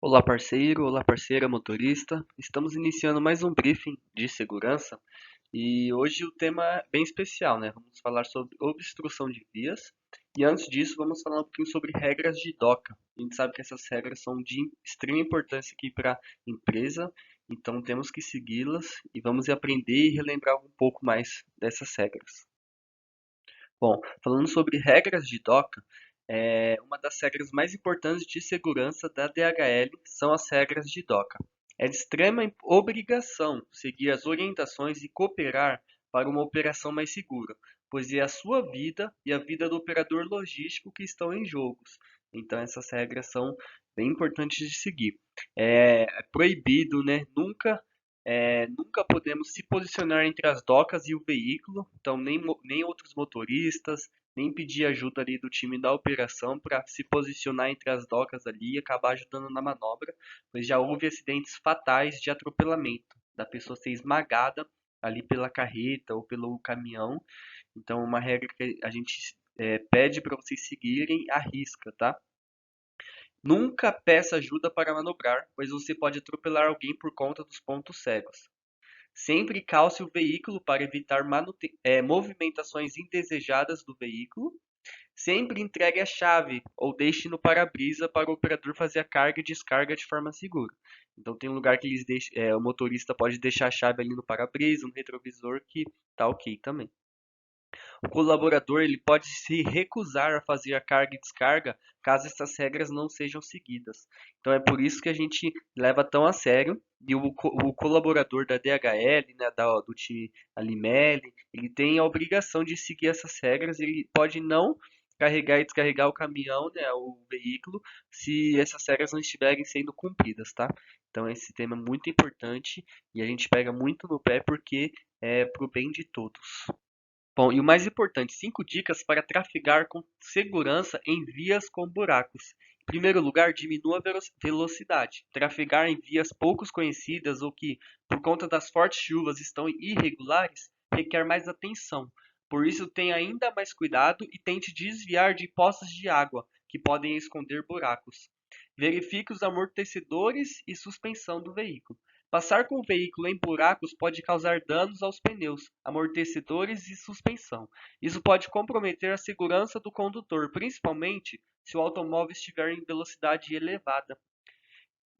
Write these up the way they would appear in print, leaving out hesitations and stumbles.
Olá, parceiro, olá, parceira motorista. Estamos iniciando mais um briefing de segurança e hoje o tema é bem especial, né? Vamos falar sobre obstrução de vias e antes disso vamos falar um pouquinho sobre regras de DOCA. A gente sabe que essas regras são de extrema importância aqui para a empresa, então temos que segui-las e vamos aprender e relembrar um pouco mais dessas regras. Bom, falando sobre regras de DOCA, uma das regras mais importantes de segurança da DHL são as regras de DOCA. É de extrema obrigação seguir as orientações e cooperar para uma operação mais segura, pois é a sua vida e a vida do operador logístico que estão em jogos. Então essas regras são bem importantes de seguir. É proibido, né? Nunca podemos se posicionar entre as docas e o veículo, então nem outros motoristas, nem pedir ajuda ali do time da operação para se posicionar entre as docas ali e acabar ajudando na manobra, pois já houve acidentes fatais de atropelamento, da pessoa ser esmagada ali pela carreta ou pelo caminhão. Então, uma regra que a gente pede para vocês seguirem à risca, tá? Nunca peça ajuda para manobrar, pois você pode atropelar alguém por conta dos pontos cegos. Sempre calce o veículo para evitar movimentações indesejadas do veículo. Sempre entregue a chave ou deixe no para-brisa para o operador fazer a carga e descarga de forma segura. Então tem um lugar que o motorista pode deixar a chave ali no para-brisa, no retrovisor, que tá ok também. O colaborador ele pode se recusar a fazer a carga e descarga caso essas regras não sejam seguidas. Então é por isso que a gente leva tão a sério e o colaborador da DHL, né, do time Alimele, ele tem a obrigação de seguir essas regras. Ele pode não carregar e descarregar o caminhão, né, o veículo, se essas regras não estiverem sendo cumpridas, tá? Então esse tema é muito importante e a gente pega muito no pé porque é pro bem de todos. Bom, e o mais importante, 5 dicas para trafegar com segurança em vias com buracos. Em primeiro lugar, diminua a velocidade. Trafegar em vias poucos conhecidas ou que, por conta das fortes chuvas, estão irregulares, requer mais atenção. Por isso, tenha ainda mais cuidado e tente desviar de poças de água, que podem esconder buracos. Verifique os amortecedores e suspensão do veículo. Passar com o veículo em buracos pode causar danos aos pneus, amortecedores e suspensão. Isso pode comprometer a segurança do condutor, principalmente se o automóvel estiver em velocidade elevada.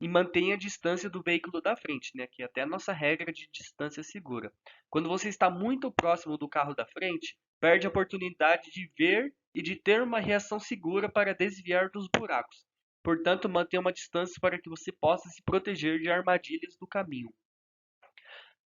E mantenha a distância do veículo da frente, né, que é até a nossa regra de distância segura. Quando você está muito próximo do carro da frente, perde a oportunidade de ver e de ter uma reação segura para desviar dos buracos. Portanto, mantenha uma distância para que você possa se proteger de armadilhas do caminho.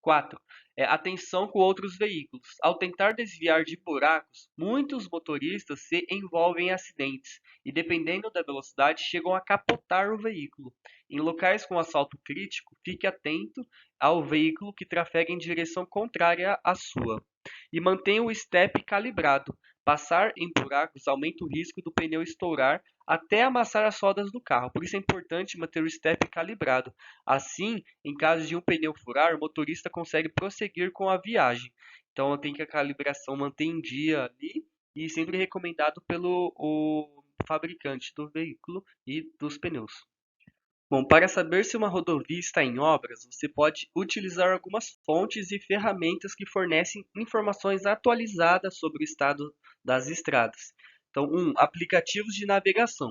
4. Atenção com outros veículos. Ao tentar desviar de buracos, muitos motoristas se envolvem em acidentes e, dependendo da velocidade, chegam a capotar o veículo. Em locais com asfalto crítico, fique atento ao veículo que trafega em direção contrária à sua. E mantenha o step calibrado. Passar em buracos aumenta o risco do pneu estourar até amassar as rodas do carro. Por isso é importante manter o step calibrado. Assim, em caso de um pneu furar, o motorista consegue prosseguir com a viagem. Então tem que a calibração manter em dia ali e sempre recomendado pelo o fabricante do veículo e dos pneus. Bom, para saber se uma rodovia está em obras, você pode utilizar algumas fontes e ferramentas que fornecem informações atualizadas sobre o estado das estradas. Então, aplicativos de navegação.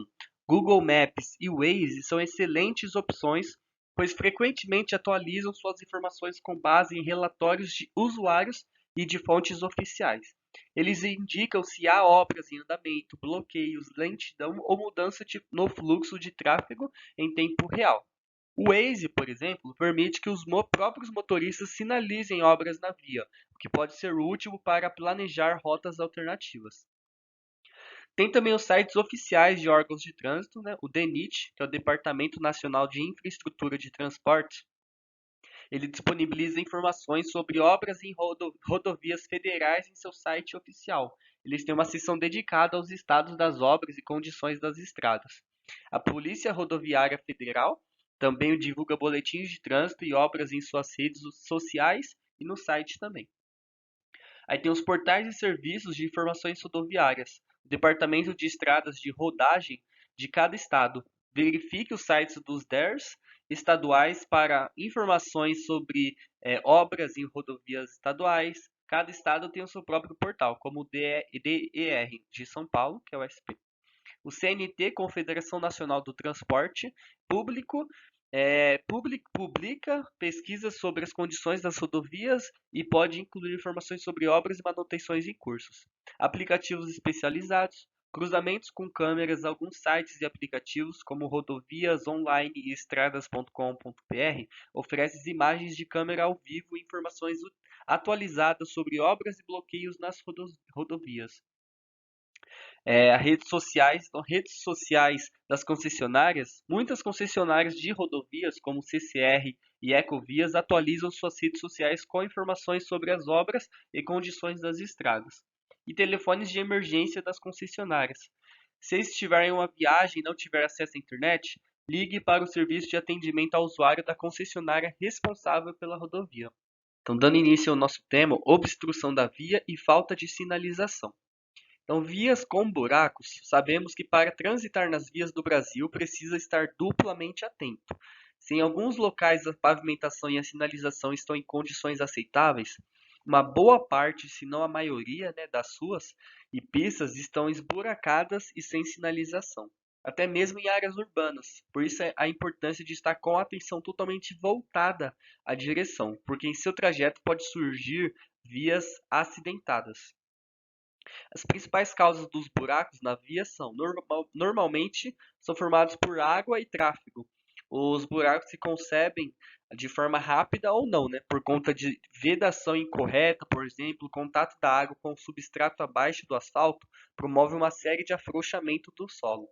Google Maps e Waze são excelentes opções, pois frequentemente atualizam suas informações com base em relatórios de usuários e de fontes oficiais. Eles indicam se há obras em andamento, bloqueios, lentidão ou mudança no fluxo de tráfego em tempo real. O Waze, por exemplo, permite que os próprios motoristas sinalizem obras na via, o que pode ser útil para planejar rotas alternativas. Tem também os sites oficiais de órgãos de trânsito, né? O DENIT, que é o Departamento Nacional de Infraestrutura de Transporte. Ele disponibiliza informações sobre obras em rodovias federais em seu site oficial. Eles têm uma seção dedicada aos estados das obras e condições das estradas. A Polícia Rodoviária Federal também divulga boletins de trânsito e obras em suas redes sociais e no site também. Aí tem os portais e serviços de informações rodoviárias, o Departamento de Estradas de Rodagem de cada estado. Verifique os sites dos DERs estaduais para informações sobre obras em rodovias estaduais. Cada estado tem o seu próprio portal, como o DER de São Paulo, que é o SP. O CNT, Confederação Nacional do Transporte Público, publica pesquisas sobre as condições das rodovias e pode incluir informações sobre obras e manutenções em cursos. Aplicativos especializados, cruzamentos com câmeras, alguns sites e aplicativos, como Rodovias Online e Estradas.com.br, oferecem imagens de câmera ao vivo e informações atualizadas sobre obras e bloqueios nas rodovias. Redes sociais das concessionárias, muitas concessionárias de rodovias, como CCR e Ecovias, atualizam suas redes sociais com informações sobre as obras e condições das estradas. E telefones de emergência das concessionárias. Se estiver em uma viagem e não tiver acesso à internet, ligue para o serviço de atendimento ao usuário da concessionária responsável pela rodovia. Então, dando início ao nosso tema, obstrução da via e falta de sinalização. Então, vias com buracos, sabemos que para transitar nas vias do Brasil precisa estar duplamente atento. Se em alguns locais a pavimentação e a sinalização estão em condições aceitáveis, uma boa parte, se não a maioria, das ruas e pistas estão esburacadas e sem sinalização, até mesmo em áreas urbanas. Por isso a importância de estar com a atenção totalmente voltada à direção, porque em seu trajeto pode surgir vias acidentadas. As principais causas dos buracos na via são, normalmente, são formados por água e tráfego. Os buracos se concebem de forma rápida ou não, por conta de vedação incorreta, por exemplo, o contato da água com o substrato abaixo do asfalto promove uma série de afrouxamento do solo.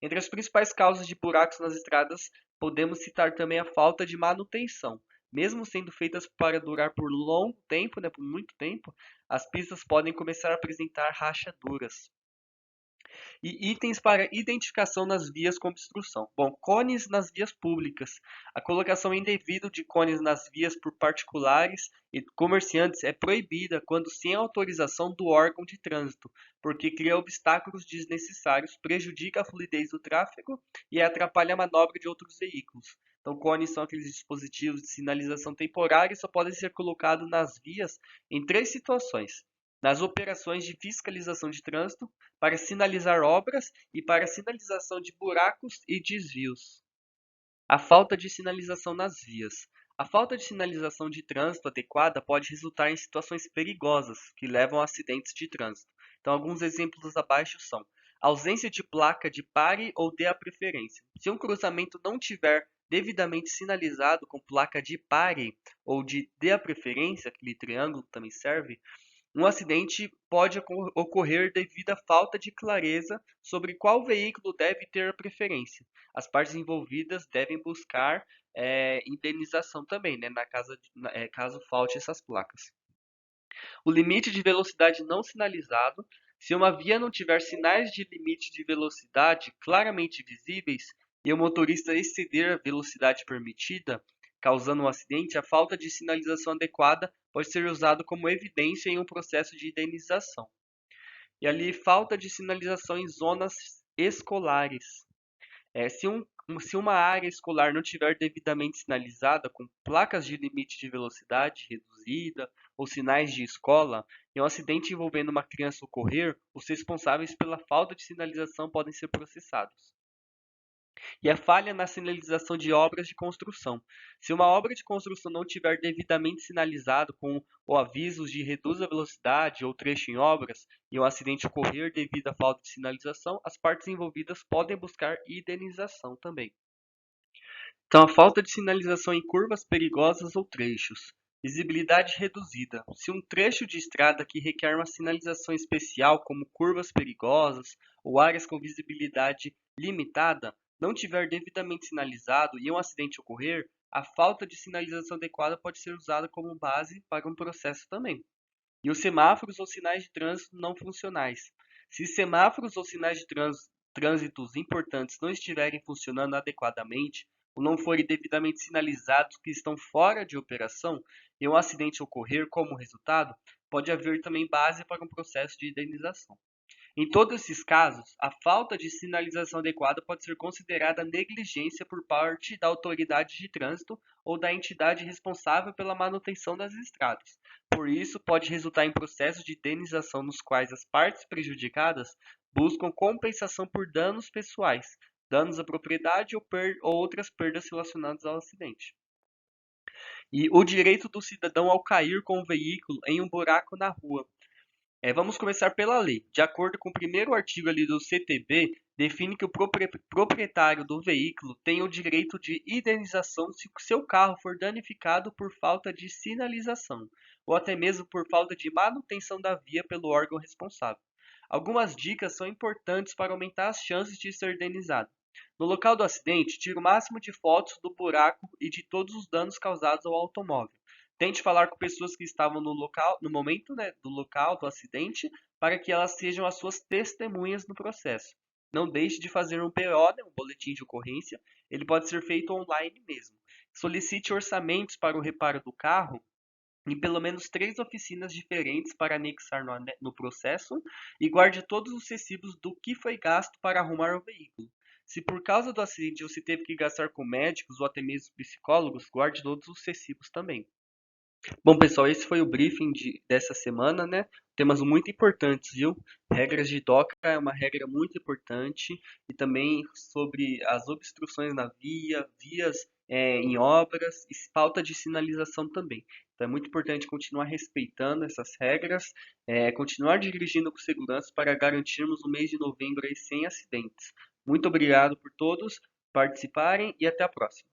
Entre as principais causas de buracos nas estradas, podemos citar também a falta de manutenção. Mesmo sendo feitas para durar por longo tempo, por muito tempo, as pistas podem começar a apresentar rachaduras. E itens para identificação nas vias com obstrução. Bom, cones nas vias públicas. A colocação indevida de cones nas vias por particulares e comerciantes é proibida quando sem autorização do órgão de trânsito, porque cria obstáculos desnecessários, prejudica a fluidez do tráfego e atrapalha a manobra de outros veículos. Então, cones são aqueles dispositivos de sinalização temporária e só podem ser colocados nas vias em três situações: nas operações de fiscalização de trânsito, para sinalizar obras e para sinalização de buracos e desvios. A falta de sinalização nas vias. A falta de sinalização de trânsito adequada pode resultar em situações perigosas que levam a acidentes de trânsito. Então, alguns exemplos abaixo são: ausência de placa de pare ou dê a preferência. Se um cruzamento não tiver devidamente sinalizado com placa de pare ou de dê a preferência, aquele triângulo também serve, um acidente pode ocorrer devido à falta de clareza sobre qual veículo deve ter preferência. As partes envolvidas devem buscar indenização também, caso falte essas placas. O limite de velocidade não sinalizado. Se uma via não tiver sinais de limite de velocidade claramente visíveis e o motorista exceder a velocidade permitida, causando um acidente, a falta de sinalização adequada pode ser usado como evidência em um processo de indenização. E ali, falta de sinalização em zonas escolares. Se uma área escolar não tiver devidamente sinalizada com placas de limite de velocidade reduzida ou sinais de escola, e um acidente envolvendo uma criança ocorrer, os responsáveis pela falta de sinalização podem ser processados. E a falha na sinalização de obras de construção. Se uma obra de construção não tiver devidamente sinalizado com o avisos de reduz a velocidade ou trecho em obras e um acidente ocorrer devido à falta de sinalização, as partes envolvidas podem buscar indenização também. Então, a falta de sinalização em curvas perigosas ou trechos. Visibilidade reduzida. Se um trecho de estrada que requer uma sinalização especial, como curvas perigosas ou áreas com visibilidade limitada, não tiver devidamente sinalizado e um acidente ocorrer, a falta de sinalização adequada pode ser usada como base para um processo também. E os semáforos ou sinais de trânsito não funcionais. Se semáforos ou sinais de trânsitos importantes não estiverem funcionando adequadamente ou não forem devidamente sinalizados que estão fora de operação e um acidente ocorrer como resultado, pode haver também base para um processo de indenização. Em todos esses casos, a falta de sinalização adequada pode ser considerada negligência por parte da autoridade de trânsito ou da entidade responsável pela manutenção das estradas. Por isso, pode resultar em processos de indenização nos quais as partes prejudicadas buscam compensação por danos pessoais, danos à propriedade ou outras perdas relacionadas ao acidente. E o direito do cidadão ao cair com o veículo em um buraco na rua. Vamos começar pela lei. De acordo com o primeiro artigo ali do CTB, define que o proprietário do veículo tem o direito de indenização se o seu carro for danificado por falta de sinalização, ou até mesmo por falta de manutenção da via pelo órgão responsável. Algumas dicas são importantes para aumentar as chances de ser indenizado. No local do acidente, tire o máximo de fotos do buraco e de todos os danos causados ao automóvel. Tente falar com pessoas que estavam no local, no momento, né, do local do acidente, para que elas sejam as suas testemunhas no processo. Não deixe de fazer um PO, né, um boletim de ocorrência. Ele pode ser feito online mesmo. Solicite orçamentos para o reparo do carro em pelo menos 3 oficinas diferentes para anexar no processo e guarde todos os recibos do que foi gasto para arrumar o veículo. Se por causa do acidente você teve que gastar com médicos ou até mesmo psicólogos, guarde todos os recibos também. Bom, pessoal, esse foi o briefing dessa semana, né? Temas muito importantes, viu? Regras de DOCA é uma regra muito importante e também sobre as obstruções na via, vias em obras e falta de sinalização também. Então é muito importante continuar respeitando essas regras, continuar dirigindo com segurança para garantirmos o mês de novembro aí sem acidentes. Muito obrigado por todos participarem e até a próxima.